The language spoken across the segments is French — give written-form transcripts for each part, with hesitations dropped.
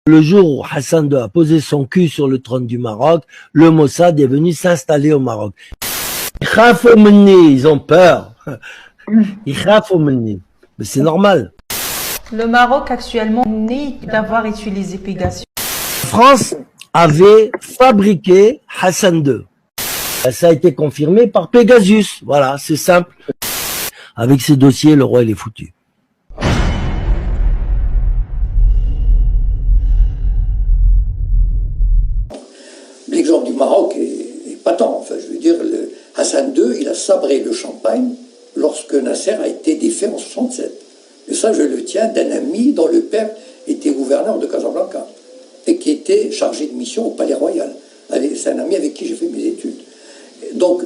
Le jour où Hassan II a posé son cul sur le trône du Maroc, le Mossad est venu s'installer au Maroc. Ils ont peur. Mais c'est normal. Le Maroc actuellement nie d'avoir utilisé Pegasus. La France avait fabriqué Hassan II. Ça a été confirmé par Pegasus. Voilà, c'est simple. Avec ces dossiers, le roi il est foutu. L'exemple du Maroc est patent. Enfin, je veux dire, Hassan II, il a sabré le champagne lorsque Nasser a été défait en 67. Et ça, je le tiens d'un ami dont le père était gouverneur de Casablanca et qui était chargé de mission au Palais Royal. C'est un ami avec qui j'ai fait mes études. Donc,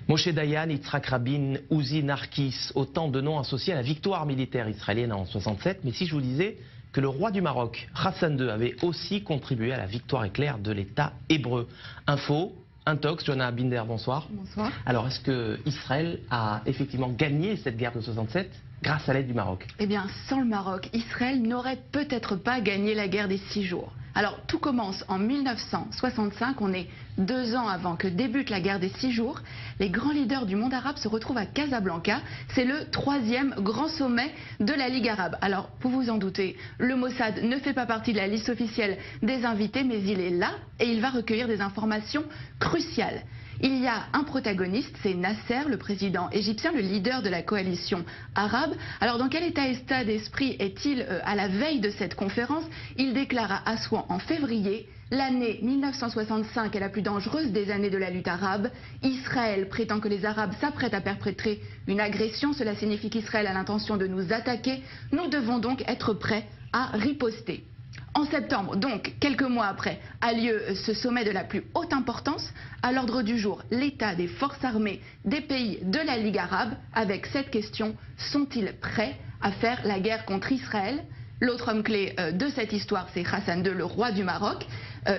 Moshe Dayan, Yitzhak Rabin, Uzi Narkis, autant de noms associés à la victoire militaire israélienne en 67. Mais si je vous disais que le roi du Maroc, Hassan II, avait aussi contribué à la victoire éclair de l'État hébreu. Info, Intox, Johanna Binder, bonsoir. Bonsoir. Alors, est-ce que Israël a effectivement gagné cette guerre de 67 grâce à l'aide du Maroc? Eh bien, sans le Maroc, Israël n'aurait peut-être pas gagné la guerre des 6 jours. Alors, tout commence en 1965, on est 2 ans avant que débute la guerre des 6 jours. Les grands leaders du monde arabe se retrouvent à Casablanca. C'est le 3e grand sommet de la Ligue arabe. Alors, vous vous en doutez, le Mossad ne fait pas partie de la liste officielle des invités, mais il est là et il va recueillir des informations cruciales. Il y a un protagoniste, c'est Nasser, le président égyptien, le leader de la coalition arabe. Alors dans quel état d'esprit est-il à la veille de cette conférence? Il déclare à Assouan en février: l'année 1965 est la plus dangereuse des années de la lutte arabe. Israël prétend que les Arabes s'apprêtent à perpétrer une agression. Cela signifie qu'Israël a l'intention de nous attaquer. Nous devons donc être prêts à riposter. En septembre, donc quelques mois après, a lieu ce sommet de la plus haute importance. À l'ordre du jour, l'état des forces armées des pays de la Ligue arabe, avec cette question: sont-ils prêts à faire la guerre contre Israël? L'autre homme clé de cette histoire, c'est Hassan II, le roi du Maroc.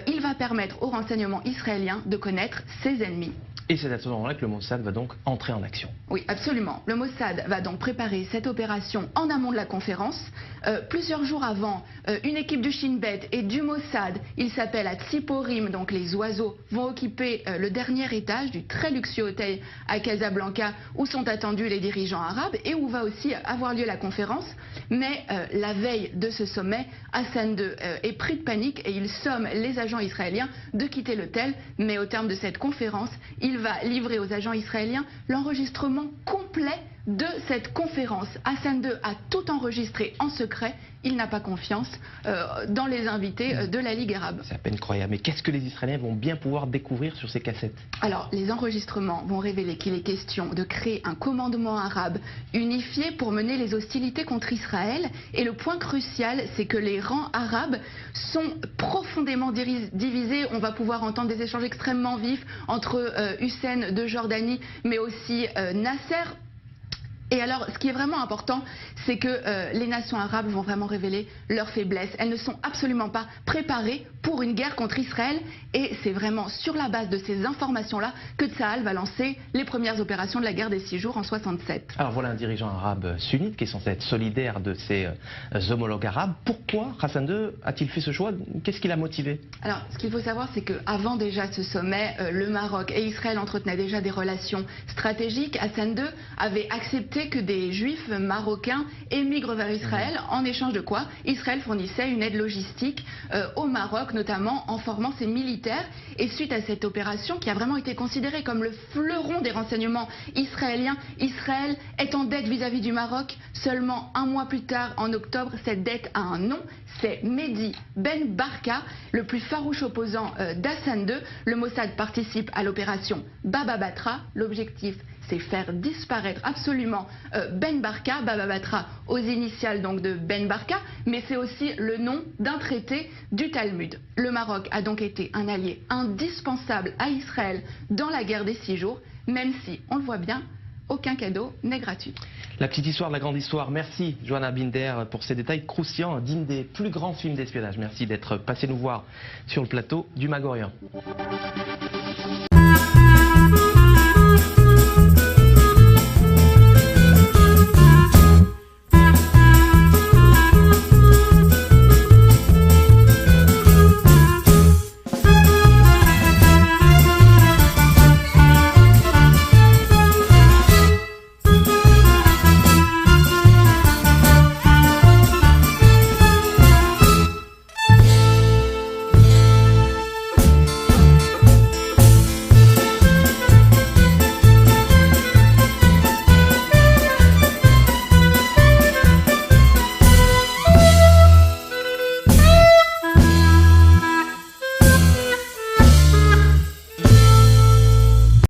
Il va permettre aux renseignements israéliens de connaître ses ennemis. Et c'est à ce moment-là que le Mossad va donc entrer en action. Oui, absolument. Le Mossad va donc préparer cette opération en amont de la conférence. Plusieurs jours avant, une équipe du Shin Bet et du Mossad, il s'appelle à Tsiporim, donc les oiseaux, vont occuper le dernier étage du très luxueux hôtel à Casablanca où sont attendus les dirigeants arabes et où va aussi avoir lieu la conférence. Mais la veille de ce sommet, Hassan II est pris de panique et il somme les agents israéliens de quitter l'hôtel. Mais au terme de cette conférence, il va livrer aux agents israéliens l'enregistrement complet de cette conférence. Hassan II a tout enregistré en secret. Il n'a pas confiance dans les invités de la Ligue arabe. C'est à peine croyable. Mais qu'est-ce que les Israéliens vont bien pouvoir découvrir sur ces cassettes? Alors, les enregistrements vont révéler qu'il est question de créer un commandement arabe unifié pour mener les hostilités contre Israël. Et le point crucial, c'est que les rangs arabes sont profondément divisés. On va pouvoir entendre des échanges extrêmement vifs entre Hussein de Jordanie, mais aussi Nasser. Et alors, ce qui est vraiment important, c'est que les nations arabes vont vraiment révéler leurs faiblesses. Elles ne sont absolument pas préparées pour une guerre contre Israël. Et c'est vraiment sur la base de ces informations-là que Tsahal va lancer les premières opérations de la guerre des 6 jours en 67. Alors voilà un dirigeant arabe sunnite qui est censé être solidaire de ses homologues arabes. Pourquoi Hassan II a-t-il fait ce choix? Qu'est-ce qui l'a motivé? Alors, ce qu'il faut savoir, c'est qu'avant déjà ce sommet, le Maroc et Israël entretenaient déjà des relations stratégiques. Hassan II avait accepté que des juifs marocains émigrent vers Israël, en échange de quoi Israël fournissait une aide logistique au Maroc, notamment en formant ses militaires. Et suite à cette opération, qui a vraiment été considérée comme le fleuron des renseignements israéliens, Israël est en dette vis-à-vis du Maroc. Seulement un mois plus tard, en octobre, cette dette a un nom, c'est Mehdi Ben Barka, le plus farouche opposant d'Hassan II. Le Mossad participe à l'opération Baba Batra. L'objectif, c'est faire disparaître absolument Ben Barka, Baba Batra aux initiales donc de Ben Barka, mais c'est aussi le nom d'un traité du Talmud. Le Maroc a donc été un allié indispensable à Israël dans la guerre des 6 jours, même si, on le voit bien, aucun cadeau n'est gratuit. La petite histoire de la grande histoire. Merci Johanna Binder pour ces détails croustillants d'un des plus grands films d'espionnage. Merci d'être passé nous voir sur le plateau du Mag Orient.